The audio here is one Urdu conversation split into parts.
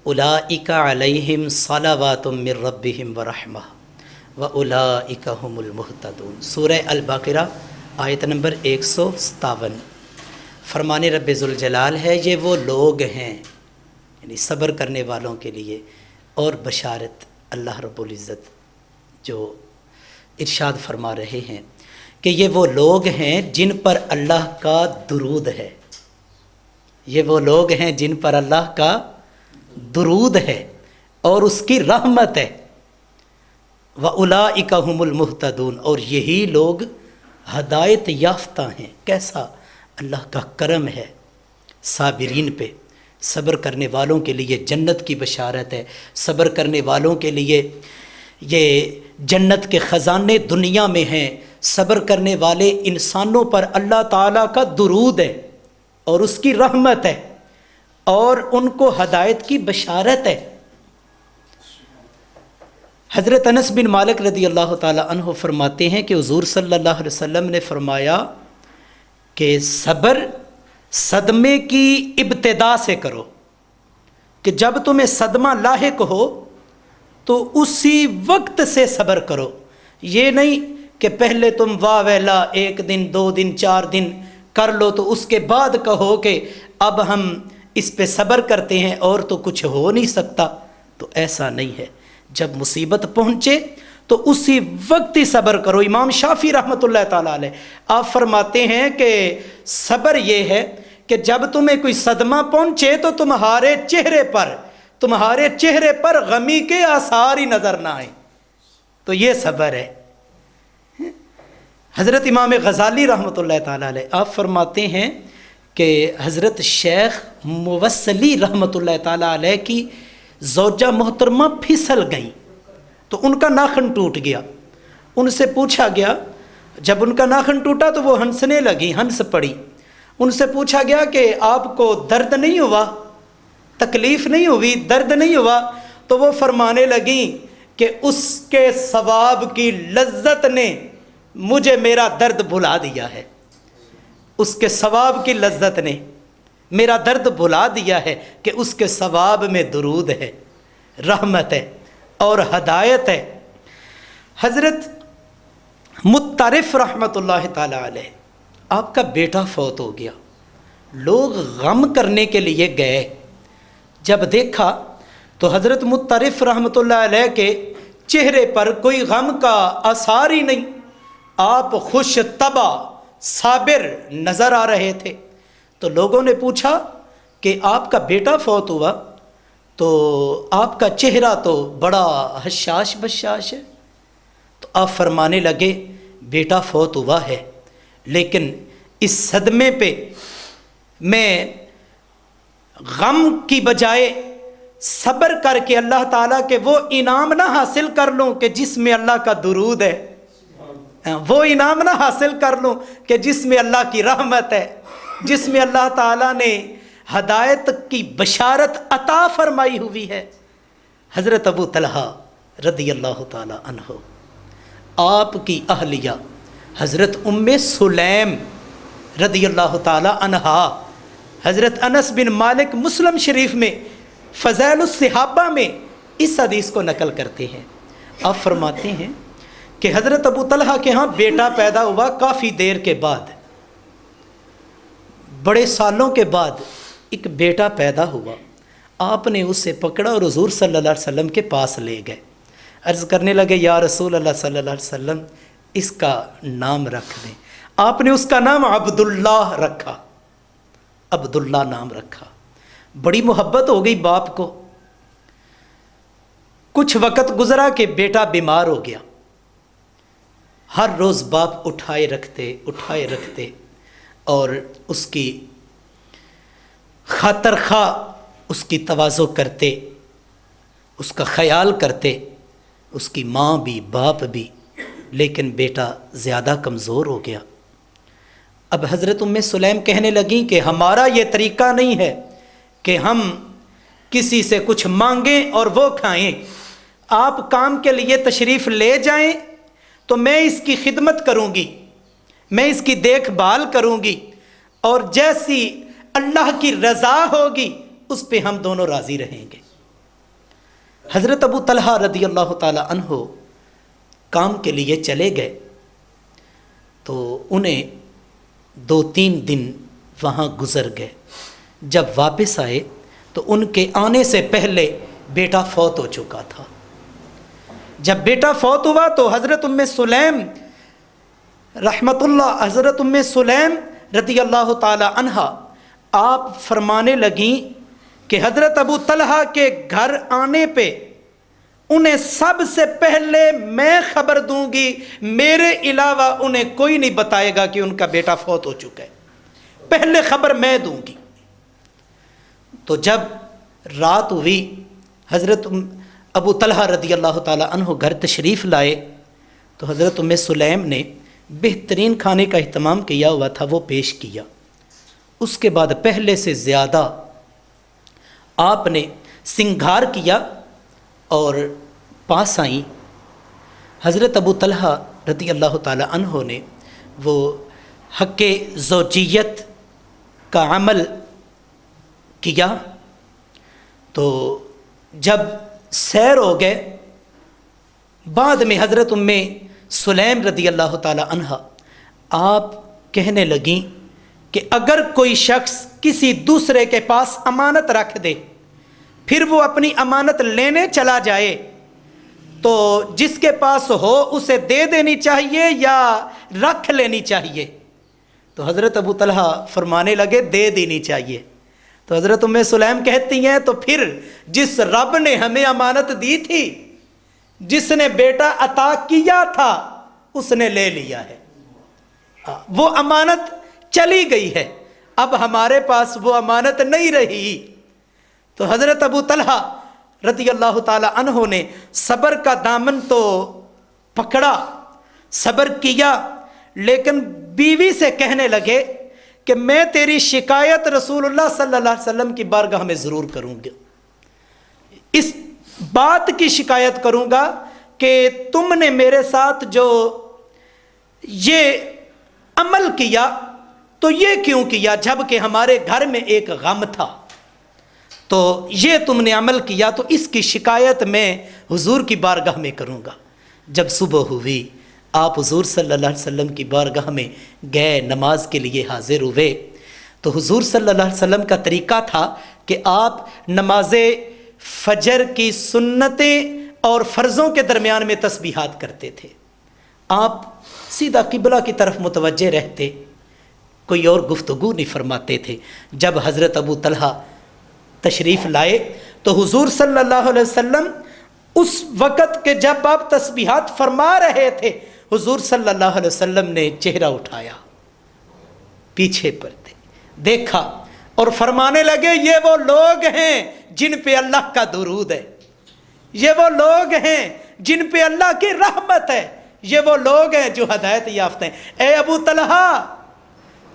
اولئک علیہم صلوات من ربہم ورحمہ واولئک هم المہتدون۔ سورہ البقرہ آیت نمبر 157۔ فرمان رب ذوالجلال ہے یہ وہ لوگ ہیں، یعنی صبر کرنے والوں کے لیے، اور بشارت اللہ رب العزت جو ارشاد فرما رہے ہیں کہ یہ وہ لوگ ہیں جن پر اللہ کا درود ہے، یہ وہ لوگ ہیں جن پر اللہ کا درود ہے اور اس کی رحمت ہے۔ وَأُولَئِكَ هُمُ الْمُهْتَدُونَ، اور یہی لوگ ہدایت یافتہ ہیں۔ کیسا اللہ کا کرم ہے صابرین پہ، صبر کرنے والوں کے لیے جنت کی بشارت ہے، صبر کرنے والوں کے لیے یہ جنت کے خزانے دنیا میں ہیں، صبر کرنے والے انسانوں پر اللہ تعالیٰ کا درود ہے اور اس کی رحمت ہے اور ان کو ہدایت کی بشارت ہے۔ حضرت انس بن مالک رضی اللہ تعالی عنہ فرماتے ہیں کہ حضور صلی اللہ علیہ وسلم نے فرمایا کہ صبر صدمے کی ابتدا سے کرو، کہ جب تمہیں صدمہ لاحق ہو تو اسی وقت سے صبر کرو، یہ نہیں کہ پہلے تم واہ ویلا 1 دن 2 دن 4 دن کر لو تو اس کے بعد کہو کہ اب ہم اس پہ صبر کرتے ہیں اور تو کچھ ہو نہیں سکتا۔ تو ایسا نہیں ہے، جب مصیبت پہنچے تو اسی وقت ہی صبر کرو۔ امام شافعی رحمۃ اللہ تعالیٰ علیہ آپ فرماتے ہیں کہ صبر یہ ہے کہ جب تمہیں کوئی صدمہ پہنچے تو تمہارے چہرے پر غمی کے آثار ہی نظر نہ آئیں، تو یہ صبر ہے۔ حضرت امام غزالی رحمۃ اللہ تعالیٰ علیہ آپ فرماتے ہیں کہ حضرت شیخ موصلی رحمۃ اللہ تعالیٰ علیہ کی زوجہ محترمہ پھسل گئیں تو ان کا ناخن ٹوٹ گیا۔ ان سے پوچھا گیا، جب ان کا ناخن ٹوٹا تو وہ ہنسنے لگیں، ہنس پڑی۔ ان سے پوچھا گیا کہ آپ کو درد نہیں ہوا، تکلیف نہیں ہوئی، درد نہیں ہوا؟ تو وہ فرمانے لگیں کہ اس کے ثواب کی لذت نے مجھے میرا درد بھلا دیا ہے، اس کے ثواب کی لذت نے میرا درد بھلا دیا ہے کہ اس کے ثواب میں درود ہے، رحمت ہے اور ہدایت ہے۔ حضرت مطرف رحمۃ اللہ تعالی علیہ آپ کا بیٹا فوت ہو گیا، لوگ غم کرنے کے لیے گئے، جب دیکھا تو حضرت مطرف رحمۃ اللہ علیہ کے چہرے پر کوئی غم کا اثر ہی نہیں، آپ خوش طبع صابر نظر آ رہے تھے۔ تو لوگوں نے پوچھا کہ آپ کا بیٹا فوت ہوا تو آپ کا چہرہ تو بڑا حشاش بشاش ہے۔ تو آپ فرمانے لگے بیٹا فوت ہوا ہے، لیکن اس صدمے پہ میں غم کی بجائے صبر کر کے اللہ تعالیٰ کے وہ انعام نہ حاصل کر لوں کہ جس میں اللہ کا درود ہے، وہ انعام نہ حاصل کر لوں کہ جس میں اللہ کی رحمت ہے، جس میں اللہ تعالیٰ نے ہدایت کی بشارت عطا فرمائی ہوئی ہے۔ حضرت ابو طلحہ رضی اللہ تعالیٰ عنہ، آپ کی اہلیہ حضرت ام سلیم رضی اللہ تعالیٰ عنہا، حضرت انس بن مالک مسلم شریف میں فضائل الصحابہ میں اس حدیث کو نقل کرتے ہیں۔ آپ فرماتے ہیں کہ حضرت ابو طلحہ کے ہاں بیٹا پیدا ہوا، کافی دیر کے بعد، بڑے سالوں کے بعد ایک بیٹا پیدا ہوا۔ آپ نے اسے پکڑا اور حضور صلی اللہ علیہ وسلم کے پاس لے گئے، عرض کرنے لگے یا رسول اللہ صلی اللہ علیہ وسلم اس کا نام رکھ دیں۔ آپ نے اس کا نام عبداللہ رکھا، عبداللہ نام رکھا۔ بڑی محبت ہو گئی باپ کو۔ کچھ وقت گزرا کہ بیٹا بیمار ہو گیا، ہر روز باپ اٹھائے رکھتے اور اس کی خاطر خواہ اس کی تواضع کرتے، اس کا خیال کرتے، اس کی ماں بھی باپ بھی، لیکن بیٹا زیادہ کمزور ہو گیا۔ اب حضرت ام سلیم کہنے لگیں کہ ہمارا یہ طریقہ نہیں ہے کہ ہم کسی سے کچھ مانگیں اور وہ کھائیں، آپ کام کے لیے تشریف لے جائیں تو میں اس کی خدمت کروں گی، میں اس کی دیکھ بھال کروں گی، اور جیسی اللہ کی رضا ہوگی اس پہ ہم دونوں راضی رہیں گے۔ حضرت ابو طلحہ رضی اللہ تعالی عنہ کام کے لیے چلے گئے تو انہیں 2-3 دن وہاں گزر گئے. جب واپس آئے تو ان کے آنے سے پہلے بیٹا فوت ہو چکا تھا. جب بیٹا فوت ہوا تو حضرت ام سلیم رحمت اللہ، حضرت ام سلیم رضی اللہ تعالی عنہا آپ فرمانے لگیں کہ حضرت ابو طلحہ کے گھر آنے پہ انہیں سب سے پہلے میں خبر دوں گی، میرے علاوہ انہیں کوئی نہیں بتائے گا کہ ان کا بیٹا فوت ہو چکا ہے، پہلے خبر میں دوں گی. تو جب رات ہوئی حضرت ابو طلحہ رضی اللہ تعالیٰ عنہ گھر تشریف لائے تو حضرت ام سلیم نے بہترین کھانے کا اہتمام کیا ہوا تھا وہ پیش کیا. اس کے بعد پہلے سے زیادہ آپ نے سنگھار کیا اور پاس آئیں. حضرت ابو طلحہ رضی اللہ تعالیٰ عنہ نے وہ حق زوجیت کا عمل کیا. تو جب سیر ہو گئے بعد میں حضرت ام سلیم رضی اللہ تعالیٰ عنہ آپ کہنے لگیں کہ اگر کوئی شخص کسی دوسرے کے پاس امانت رکھ دے پھر وہ اپنی امانت لینے چلا جائے تو جس کے پاس ہو اسے دے دینی چاہیے یا رکھ لینی چاہیے؟ تو حضرت ابو طلحہ فرمانے لگے دے دینی چاہیے. تو حضرت ام سلیم کہتی ہیں تو پھر جس رب نے ہمیں امانت دی تھی، جس نے بیٹا عطا کیا تھا، اس نے لے لیا ہے، وہ امانت چلی گئی ہے، اب ہمارے پاس وہ امانت نہیں رہی. تو حضرت ابو طلحہ رضی اللہ تعالی عنہ نے صبر کا دامن تو پکڑا، صبر کیا، لیکن بیوی سے کہنے لگے کہ میں تیری شکایت رسول اللہ صلی اللہ علیہ وسلم کی بارگاہ میں ضرور کروں گا. اس بات کی شکایت کروں گا کہ تم نے میرے ساتھ جو یہ عمل کیا تو یہ کیوں کیا جب کہ ہمارے گھر میں ایک غم تھا، تو یہ تم نے عمل کیا، تو اس کی شکایت میں حضور کی بارگاہ میں کروں گا. جب صبح ہوئی آپ حضور صلی اللہ علیہ وسلم کی بارگاہ میں گئے، نماز کے لیے حاضر ہوئے. تو حضور صلی اللہ علیہ وسلم کا طریقہ تھا کہ آپ نماز فجر کی سنتیں اور فرضوں کے درمیان میں تسبیحات کرتے تھے. آپ سیدھا قبلہ کی طرف متوجہ رہتے، کوئی اور گفتگو نہیں فرماتے تھے. جب حضرت ابو طلحہ تشریف لائے تو حضور صلی اللہ علیہ وسلم اس وقت کے جب آپ تسبیحات فرما رہے تھے، حضور صلی اللہ علیہ وسلم نے چہرہ اٹھایا، پیچھے پرتے دیکھا اور فرمانے لگے یہ وہ لوگ ہیں جن پہ اللہ کا درود ہے، یہ وہ لوگ ہیں جن پہ اللہ کی رحمت ہے، یہ وہ لوگ ہیں جو ہدایت یافتہ ہیں. اے ابو طلحہ،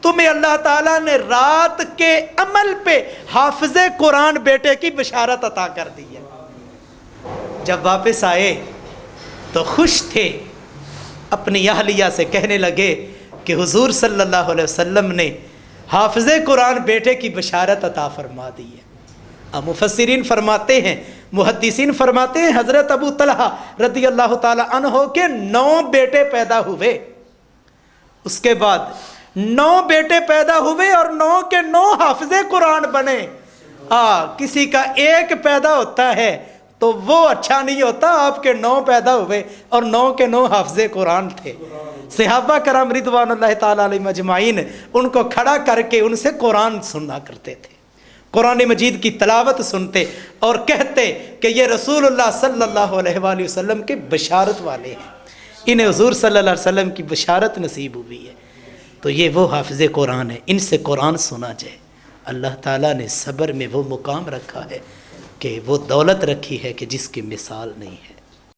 تمہیں اللہ تعالیٰ نے رات کے عمل پہ حافظ قرآن بیٹے کی بشارت عطا کر دی ہے. جب واپس آئے تو خوش تھے، اپنی اہلیہ سے کہنے لگے کہ حضور صلی اللہ علیہ وسلم نے حافظ قرآن بیٹے کی بشارت عطا فرما دی ہے. مفسرین فرماتے ہیں، محدثین فرماتے ہیں حضرت ابو طلحہ رضی اللہ تعالی عنہ کے 9 بیٹے پیدا ہوئے. اس کے بعد 9 بیٹے پیدا ہوئے اور 9 کے 9 حافظ قرآن بنے. کسی کا ایک پیدا ہوتا ہے تو وہ اچھا نہیں ہوتا، آپ کے 9 پیدا ہوئے اور 9 کے 9 حافظ قرآن تھے. صحابہ کرام رضوان اللہ تعالیٰ علیہ مجمعین ان کو کھڑا کر کے ان سے قرآن سننا کرتے تھے، قرآن مجید کی تلاوت سنتے اور کہتے کہ یہ رسول اللہ صلی اللہ علیہ وآلہ وسلم کے بشارت والے ہیں، انہیں حضور صلی اللہ علیہ وسلم کی بشارت نصیب ہوئی ہے. تو یہ وہ حافظ قرآن ہے، ان سے قرآن سنا جائے. اللہ تعالیٰ نے صبر میں وہ مقام رکھا ہے کہ وہ دولت رکھی ہے کہ جس کی مثال نہیں ہے.